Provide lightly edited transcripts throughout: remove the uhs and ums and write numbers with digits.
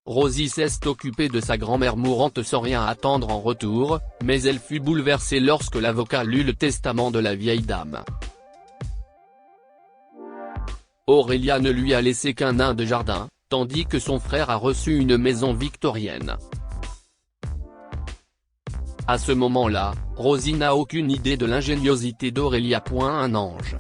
Rosie s'est occupée de sa grand-mère mourante sans rien attendre en retour, mais elle fut bouleversée lorsque l'avocat lut le testament de la vieille dame. Aurélia ne lui a laissé qu'un nain de jardin, tandis que son frère a reçu une maison victorienne. À ce moment-là, Rosie n'a aucune idée de l'ingéniosité d'Aurélia. Un ange.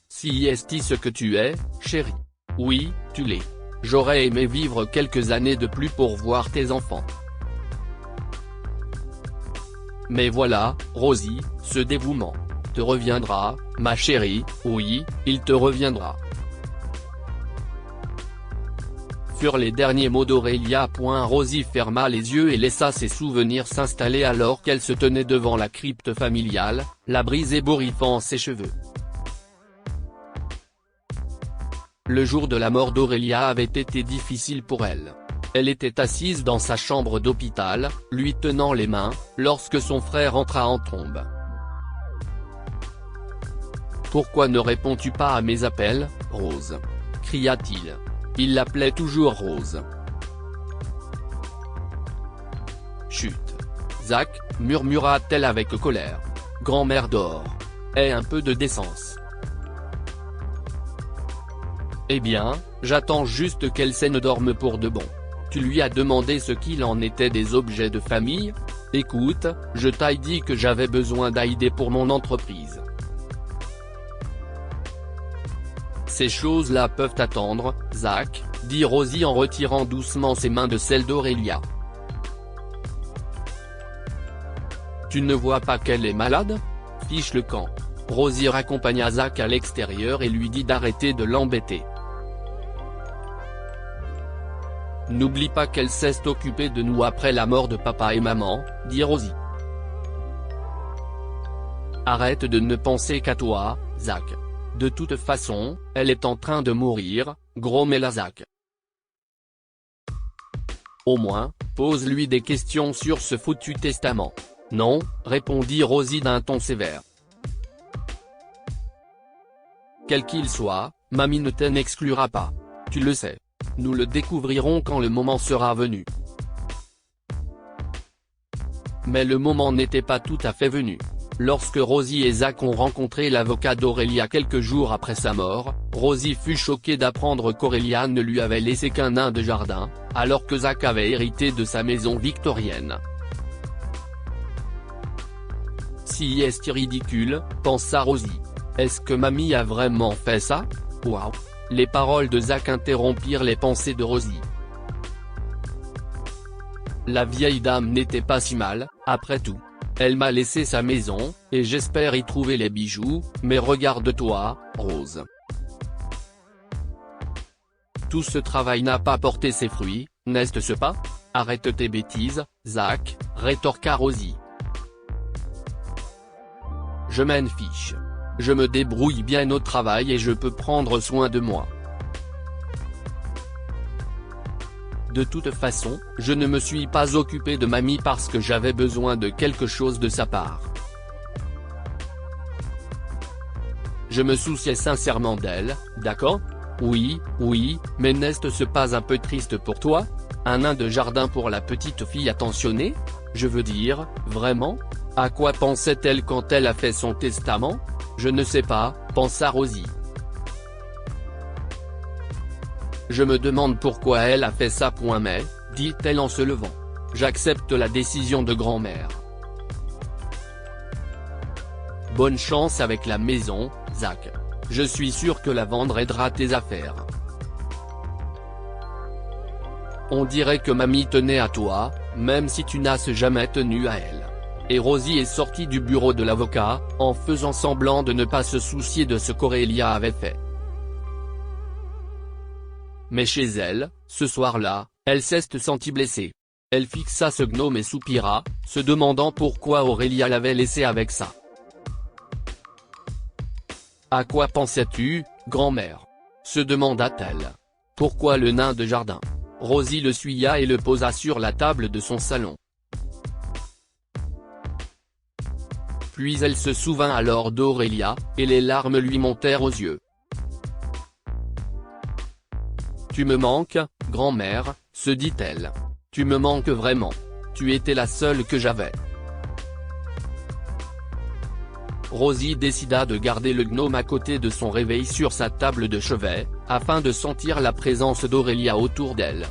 Si est-ce ce que tu es, chérie? Oui, tu l'es. J'aurais aimé vivre quelques années de plus pour voir tes enfants. Mais voilà, Rosie, ce dévouement te reviendra, ma chérie, oui, il te reviendra. Furent les derniers mots d'Aurélia. Rosie ferma les yeux et laissa ses souvenirs s'installer alors qu'elle se tenait devant la crypte familiale, la brise ébouriffant ses cheveux. Le jour de la mort d'Aurélia avait été difficile pour elle. Elle était assise dans sa chambre d'hôpital, lui tenant les mains, lorsque son frère entra en trombe. « Pourquoi ne réponds-tu pas à mes appels, Rose ?» cria-t-il. Il l'appelait toujours Rose. « Chut. Zach, murmura-t-elle avec colère. Grand-mère dort. Aie un peu de décence. Eh bien, j'attends juste qu'elle ne dorme pour de bon. Tu lui as demandé ce qu'il en était des objets de famille? Écoute, je t'ai dit que j'avais besoin d'aider pour mon entreprise. Ces choses-là peuvent attendre, Zach, dit Rosie en retirant doucement ses mains de celles d'Aurélia. Tu ne vois pas qu'elle est malade? Fiche le camp. Rosie raccompagna Zach à l'extérieur et lui dit d'arrêter de l'embêter. N'oublie pas qu'elle s'est occupée de nous après la mort de papa et maman, dit Rosie. Arrête de ne penser qu'à toi, Zach. De toute façon, elle est en train de mourir, grommela Zach. Au moins, pose-lui des questions sur ce foutu testament. Non, répondit Rosie d'un ton sévère. Quel qu'il soit, mamie ne t'en exclura pas. Tu le sais. Nous le découvrirons quand le moment sera venu. Mais le moment n'était pas tout à fait venu. Lorsque Rosie et Zach ont rencontré l'avocat d'Aurélia quelques jours après sa mort, Rosie fut choquée d'apprendre qu'Aurélia ne lui avait laissé qu'un nain de jardin, alors que Zach avait hérité de sa maison victorienne. Si est-ce ridicule, pensa Rosie. Est-ce que mamie a vraiment fait ça? Waouh! Les paroles de Zach interrompirent les pensées de Rosie. La vieille dame n'était pas si mal, après tout. Elle m'a laissé sa maison, et j'espère y trouver les bijoux, mais regarde-toi, Rose. Tout ce travail n'a pas porté ses fruits, n'est-ce pas? Arrête tes bêtises, Zach, rétorqua Rosie. Je m'en fiche. Je me débrouille bien au travail et je peux prendre soin de moi. De toute façon, je ne me suis pas occupé de mamie parce que j'avais besoin de quelque chose de sa part. Je me souciais sincèrement d'elle, d'accord? Oui, mais n'est-ce pas un peu triste pour toi? Un nain de jardin pour la petite fille attentionnée? Je veux dire, vraiment? À quoi pensait-elle quand elle a fait son testament? Je ne sais pas, pensa Rosie. Je me demande pourquoi elle a fait ça. Mais, dit-elle en se levant, j'accepte la décision de grand-mère. Bonne chance avec la maison, Zach. Je suis sûr que la vendre aidera tes affaires. On dirait que mamie tenait à toi, même si tu n'as jamais tenu à elle. Et Rosie est sortie du bureau de l'avocat, en faisant semblant de ne pas se soucier de ce qu'Aurélia avait fait. Mais chez elle, ce soir-là, elle s'est sentie blessée. Elle fixa ce gnome et soupira, se demandant pourquoi Aurélia l'avait laissé avec ça. À quoi pensais-tu, grand-mère? Se demanda-t-elle. Pourquoi le nain de jardin? Rosie le suya et le posa sur la table de son salon. Puis elle se souvint alors d'Aurélia, et les larmes lui montèrent aux yeux. Tu me manques, grand-mère, se dit-elle. Tu me manques vraiment. Tu étais la seule que j'avais. Rosie décida de garder le gnome à côté de son réveil sur sa table de chevet, afin de sentir la présence d'Aurélia autour d'elle.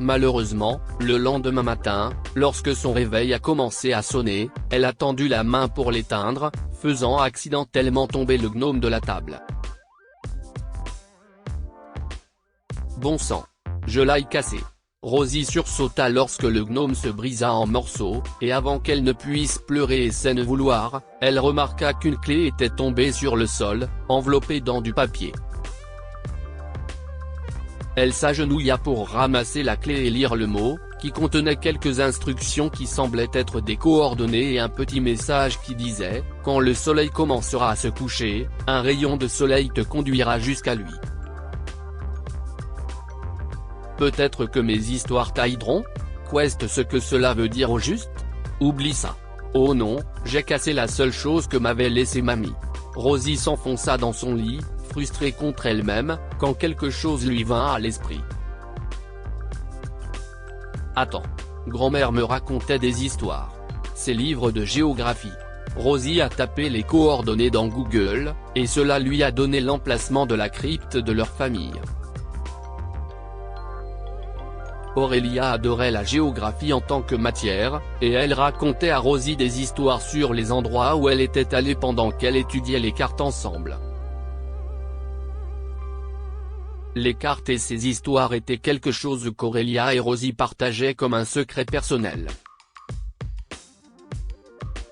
Malheureusement, le lendemain matin, lorsque son réveil a commencé à sonner, elle a tendu la main pour l'éteindre, faisant accidentellement tomber le gnome de la table. Bon sang. Je l'ai cassé. Rosie sursauta lorsque le gnome se brisa en morceaux, et avant qu'elle ne puisse pleurer et s'en vouloir, elle remarqua qu'une clé était tombée sur le sol, enveloppée dans du papier. Elle s'agenouilla pour ramasser la clé et lire le mot, qui contenait quelques instructions qui semblaient être des coordonnées et un petit message qui disait « Quand le soleil commencera à se coucher, un rayon de soleil te conduira jusqu'à lui. » Peut-être que mes histoires t'aideront? Qu'est-ce ce que cela veut dire au juste? Oublie ça. Oh non, j'ai cassé la seule chose que m'avait laissé mamie. Rosie s'enfonça dans son lit, frustrée contre elle-même, quand quelque chose lui vint à l'esprit. Attends. Grand-mère me racontait des histoires. Ces livres de géographie. Rosie a tapé les coordonnées dans Google, et cela lui a donné l'emplacement de la crypte de leur famille. Aurélia adorait la géographie en tant que matière, et elle racontait à Rosie des histoires sur les endroits où elle était allée pendant qu'elle étudiait les cartes ensemble. Les cartes et ces histoires étaient quelque chose qu'Aurélia et Rosie partageaient comme un secret personnel.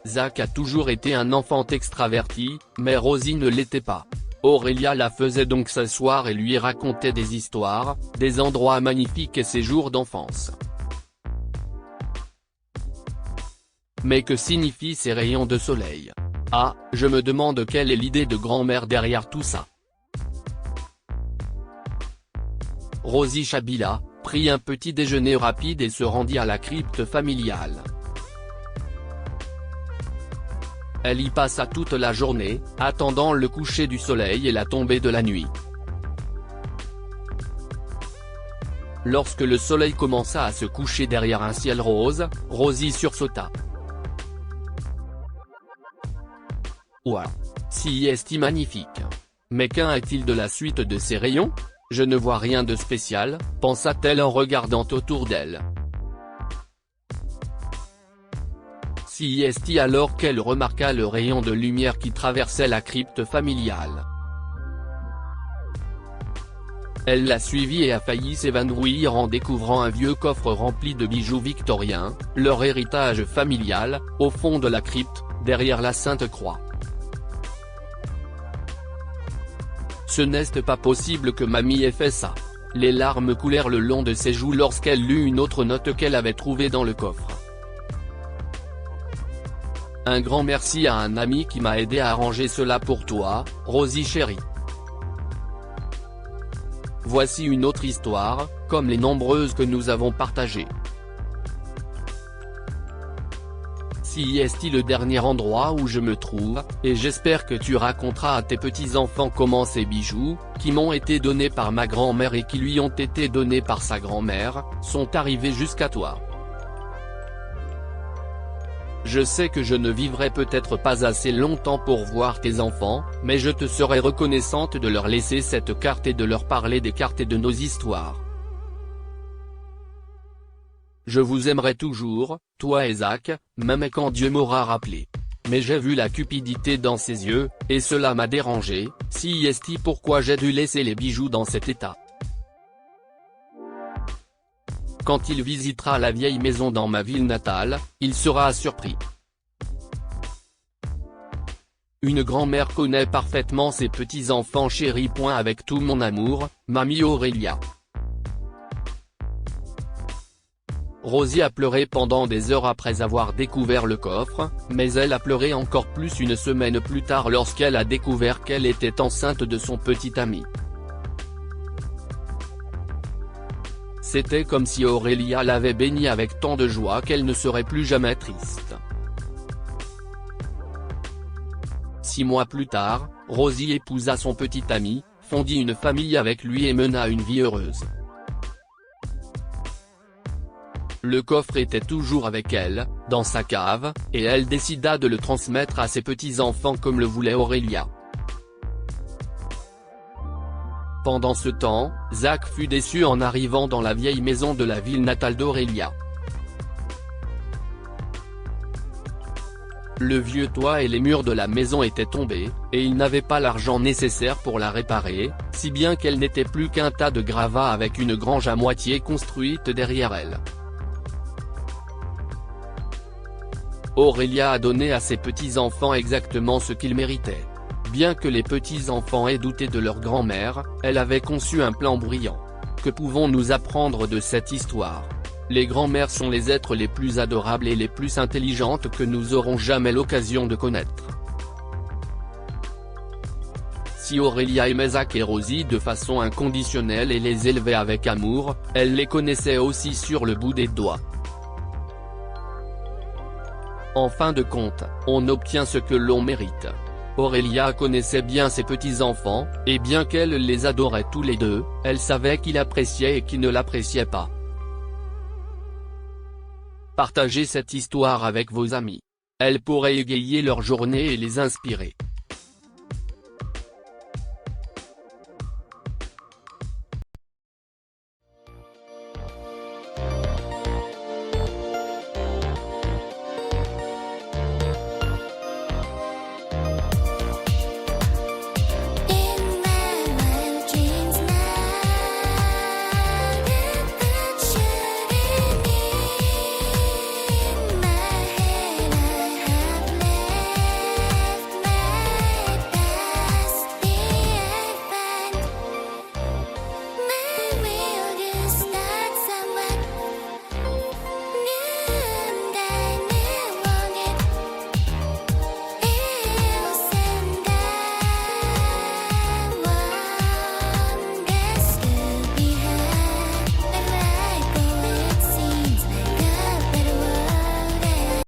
Zach a toujours été un enfant extraverti, mais Rosie ne l'était pas. Aurélia la faisait donc s'asseoir et lui racontait des histoires, des endroits magnifiques et ses jours d'enfance. Mais que signifient ces rayons de soleil? Ah, je me demande quelle est l'idée de grand-mère derrière tout ça. Rosie Chabila, prit un petit déjeuner rapide et se rendit à la crypte familiale. Elle y passa toute la journée, attendant le coucher du soleil et la tombée de la nuit. Lorsque le soleil commença à se coucher derrière un ciel rose, Rosie sursauta. Ouah! Si est-il magnifique! Mais qu'en est-il de la suite de ces rayons? Je ne vois rien de spécial, pensa-t-elle en regardant autour d'elle. Si est-il alors qu'elle remarqua le rayon de lumière qui traversait la crypte familiale. Elle l'a suivi et a failli s'évanouir en découvrant un vieux coffre rempli de bijoux victoriens, leur héritage familial, au fond de la crypte, derrière la Sainte Croix. Ce n'est pas possible que mamie ait fait ça. Les larmes coulèrent le long de ses joues lorsqu'elle lut une autre note qu'elle avait trouvée dans le coffre. Un grand merci à un ami qui m'a aidé à arranger cela pour toi, Rosie chérie. Voici une autre histoire, comme les nombreuses que nous avons partagées. Si est-il le dernier endroit où je me trouve, et j'espère que tu raconteras à tes petits-enfants comment ces bijoux, qui m'ont été donnés par ma grand-mère et qui lui ont été donnés par sa grand-mère, sont arrivés jusqu'à toi. Je sais que je ne vivrai peut-être pas assez longtemps pour voir tes enfants, mais je te serai reconnaissante de leur laisser cette carte et de leur parler des cartes et de nos histoires. Je vous aimerai toujours, toi et Zach, même quand Dieu m'aura rappelé. Mais j'ai vu la cupidité dans ses yeux, et cela m'a dérangé. Si est-il pourquoi j'ai dû laisser les bijoux dans cet état. Quand il visitera la vieille maison dans ma ville natale, il sera surpris. Une grand-mère connaît parfaitement ses petits-enfants chéris. Avec tout mon amour, mamie Aurélia. Rosie a pleuré pendant des heures après avoir découvert le coffre, mais elle a pleuré encore plus une semaine plus tard lorsqu'elle a découvert qu'elle était enceinte de son petit ami. C'était comme si Aurélia l'avait bénie avec tant de joie qu'elle ne serait plus jamais triste. 6 mois plus tard, Rosie épousa son petit ami, fondit une famille avec lui et mena une vie heureuse. Le coffre était toujours avec elle, dans sa cave, et elle décida de le transmettre à ses petits-enfants comme le voulait Aurélia. Pendant ce temps, Zach fut déçu en arrivant dans la vieille maison de la ville natale d'Aurélia. Le vieux toit et les murs de la maison étaient tombés, et il n'avait pas l'argent nécessaire pour la réparer, si bien qu'elle n'était plus qu'un tas de gravats avec une grange à moitié construite derrière elle. Aurélia a donné à ses petits-enfants exactement ce qu'ils méritaient. Bien que les petits-enfants aient douté de leur grand-mère, elle avait conçu un plan brillant. Que pouvons-nous apprendre de cette histoire ? Les grands-mères sont les êtres les plus adorables et les plus intelligentes que nous aurons jamais l'occasion de connaître. Si Aurélia aimait Zach et Rosie de façon inconditionnelle et les élevait avec amour, elle les connaissait aussi sur le bout des doigts. En fin de compte, on obtient ce que l'on mérite. Aurélia connaissait bien ses petits-enfants, et bien qu'elle les adorait tous les deux, elle savait qui l'appréciait et qui ne l'appréciait pas. Partagez cette histoire avec vos amis. Elle pourrait égayer leur journée et les inspirer.